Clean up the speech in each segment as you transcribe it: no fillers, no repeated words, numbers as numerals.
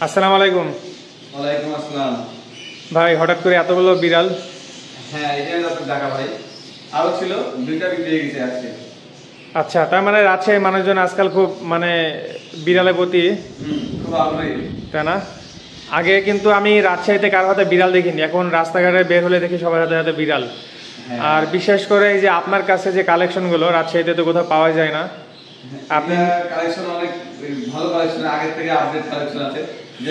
আসসালামু আলাইকুম। ওয়ালাইকুম আসসালাম। ভাই হঠাৎ করে এতগুলো বিড়াল? হ্যাঁ, এটাই আপনার ঢাকা ভাই। আরো ছিল দুইটা বিক্রি হয়ে গেছে আজকে। আচ্ছা, তার মানে রাজশাহীর মানুষজন আজকাল খুব বিড়ালের প্রতি খুব আগ্রহী, তাই না? আগে কিন্তু আমি রাজশাহীতে কারো হাতে বিড়াল দেখিনি, এখন রাস্তাঘাটে বের হলে দেখি সবার হাতে হাতে বিড়াল। আর বিশেষ করে এই যে আপনার কাছে যে কালেকশনগুলো রাজশাহীতে তো কোথাও পাওয়া যায় না। আপনি কালেকশন অনেক ভালো কালেকশন, আগের থেকে আপডেট কালেকশন আছে,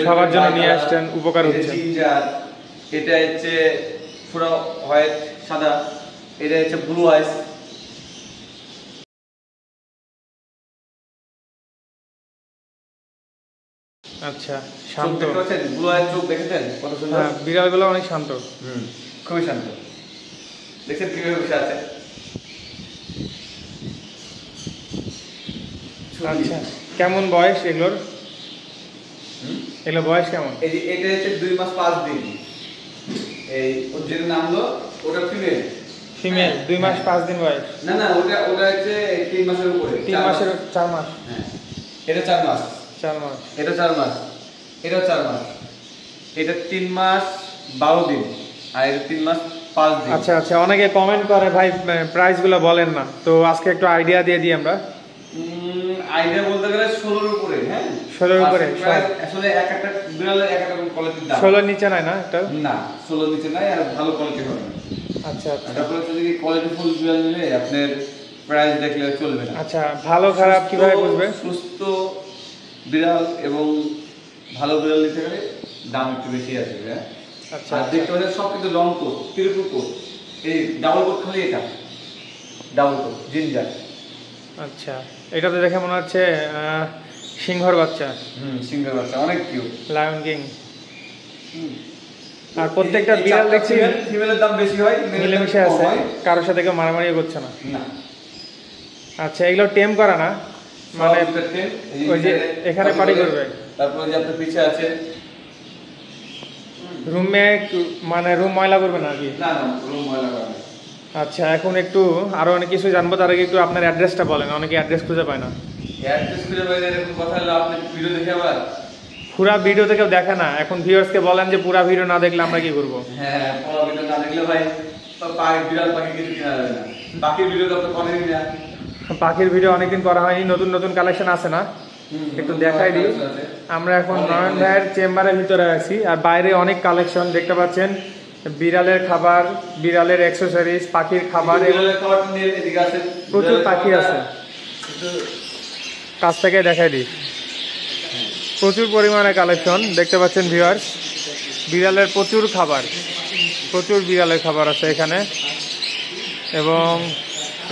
সবার জন্য নিয়ে আসছেন, উপকার হচ্ছে। জিঞ্জার, এটা হচ্ছে পুরো হোয়াইট সাদা, এটা হচ্ছে ব্লু আইস। আচ্ছা, শান্ত। ব্লু আইস চোখ দেখেছেন কত সুন্দর? হ্যাঁ, বিড়ালগুলো অনেক শান্ত। খুবই শান্ত। দেখছেন কিভাবে বসে আছে? আচ্ছা, কেমন বয়স এগুলোর? এগুলো বয়স কেমন? এটা হচ্ছে 2 মাস 5 দিন। এই ওর যেটা নামলো ওটা ফিমেল। ফিমেল 2 মাস 5 দিন বয়স? না না, ওটা হচ্ছে 3 মাসের উপরে। 3 মাসের 4 মাস? হ্যাঁ, এটা 4 মাস। 4 মাস। এটা 4 মাস। এটা 4 মাস। এটা 3 মাস 12 দিন আর এটা 3 মাস 5 দিন। আচ্ছা আচ্ছা, অনেকে কমেন্ট করে ভাই প্রাইসগুলো বলেন না, তো আজকে একটু আইডিয়া দিয়ে দিই আমরা। আইডিয়া বলতে গেলে 16 এর উপরে। হ্যাঁ, 16 এর উপরে। আসলে এক একটা বিড়ালের এক একটা কোয়ালিটির দাম। 16 এর নিচে নাই না এটা? না, 16 নিচে নাই, আর ভালো কোয়ালিটি হবে। আচ্ছা আচ্ছা, তারপরে যদি কোয়ালিটি ফুল বিড়াল নিলে আপনার প্রাইস দেখলে চলবে না। আচ্ছা, ভালো খারাপ কিভাবে বুঝবে? সুস্থ বিড়াল এবং ভালো বিড়াল নিতে গেলে দাম একটু বেশি আসবে। হ্যাঁ, আচ্ছা, আর দেখতে পাচ্ছেন সব কিন্তু লং কোট, ট্রিপল কোট, এই ডাবল কোট খালি এটা ডাবল কোট জিঞ্জার। আচ্ছা, এটা তো দেখে মনে হচ্ছে সিংহর বাচ্চা। সিঙ্গেল বাচ্চা, অনেক কিউট, লায়ন কিং। আর প্রত্যেকটা বিড়াল দেখছি ফিমেলের দাম বেশি হয়, মিলেমিশে আছে, কারোর সাথে কেউ মারামারি করছে না। না। আচ্ছা, এগুলো টেম করা না, মানে ওই যে এখানে পার্টি করবে? তারপরে যে আপনার পিছে আছে রুমে, মানে রুম ময়লা করবে না কি? না না, রুম ময়লা করে না। আচ্ছা, এখন একটু আরো অনেক কিছু জানবো, তার আগে একটু আপনার অ্যাড্রেসটা বলেন, অনেকে অ্যাড্রেস খুঁজে পায় না। অ্যাড্রেস খুঁজে পাইলে এরকম কথা হলো, আপনি ভিডিও দেখে আবার পুরা ভিডিও তো কেউ দেখে না, এখন ভিউয়ার্সকে বলেন যে পুরা ভিডিও না দেখলে আমরা কি করব? হ্যাঁ, পুরো ভিডিও না দেখলে ভাই বিড়াল পাখি কিছু কেনা যাবে না। বাকির ভিডিও তো আপনি করেনই না। পাখির ভিডিও অনেকদিন করা হয়নি, নতুন নতুন কালেকশন আছে না, একটু দেখাই দিই। আমরা এখন নয়ন ভাইয়ের চেম্বারের ভিতরে আছি, আর বাইরে অনেক কালেকশন দেখতে পাচ্ছেন, বিড়ালের খাবার, বিড়ালের অ্যাকসেসরিজ, পাখির খাবার, প্রচুর পাখি আছে। কাছ থেকে দেখাই দিই, প্রচুর পরিমাণে কালেকশন দেখতে পাচ্ছেন ভিউয়ার্স। বিড়ালের প্রচুর খাবার, প্রচুর বিড়ালের খাবার আছে এখানে। এবং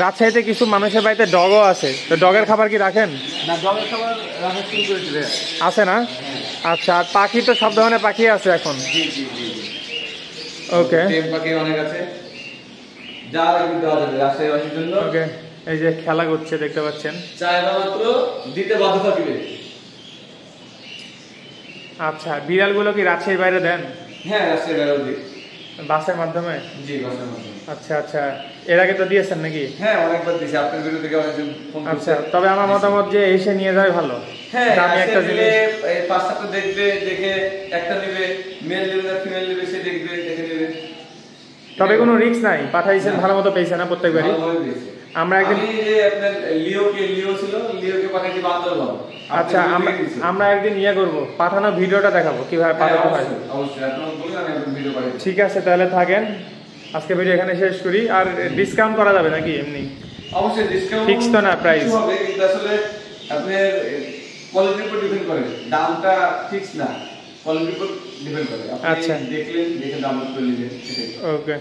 রাজশাহীতে কিছু মানুষের বাড়িতে ডগও আছে, তো ডগের খাবার কি রাখেন? না, ডগের খাবার রাখা শুরু করেছিল। আছে না? আচ্ছা, আর পাখি তো সব ধরনের পাখি আছে এখন? জি জি জি। ওকে, টেম পাখি অনেক আছে, যা লাগবে দেওয়া যাবে রাজশাহীবাসীর জন্য। ওকে, এই যে খেলা করছে দেখতে পাচ্ছেন, চাইবা মাত্র দিতে বাধ্য থাকবে। আচ্ছা, বিড়ালগুলো কি রাজশাহীর বাইরে দেন? হ্যাঁ, রাজশাহীর বাইরেও দিই। বাসের মাধ্যমে? জি, বাসের মাধ্যমে। আচ্ছা আচ্ছা, এর আগে তো দিয়েছেন নাকি? হ্যাঁ, অনেকবার দিয়েছি, আপনার ভিডিও থেকে অনেকজন ফোন করছে। আচ্ছা, তবে আমার মতামত যে এসে নিয়ে যাওয়াই ভালো। হ্যাঁ, আমি একটা জিনিস, এই পাঁচটা দেখবে, দেখে একটা নেবে, মেল নেবে না ফিমেল নেবে, সে দেখবে, দেখে নেবে। তবে কোনো রিস্ক নাই, পাঠাইছেন ভালো মতো পেয়েছেন না প্রত্যেকবারই? আমরা একদিন আপনার লিও ছিল, লিওকে পাঠাইছি বান্দরবান। আচ্ছা, আমরা একদিন ইয়ে করবো, পাঠানো ভিডিওটা দেখাবো কিভাবে পাঠাতে হয়। অবশ্যই আপনারা বলুন, আমি আপনাদের ভিডিও পাঠাই। ঠিক আছে, তাহলে থাকেন, আজকে ভিডিও এখানে শেষ করি। আর ডিসকাউন্ট করা যাবে নাকি এমনি? অবশ্যই ডিসকাউন্ট ফিক্স তো না প্রাইস হবে, কিন্তু আসলে আপনার কোয়ালিটির উপর ডিপেন্ড করে, দামটা ফিক্স না, কোয়ালিটির উপর ডিপেন্ড করে। আপনি দেখলেন, দেখে দাম করে নেবেন, সেটাই। ওকে।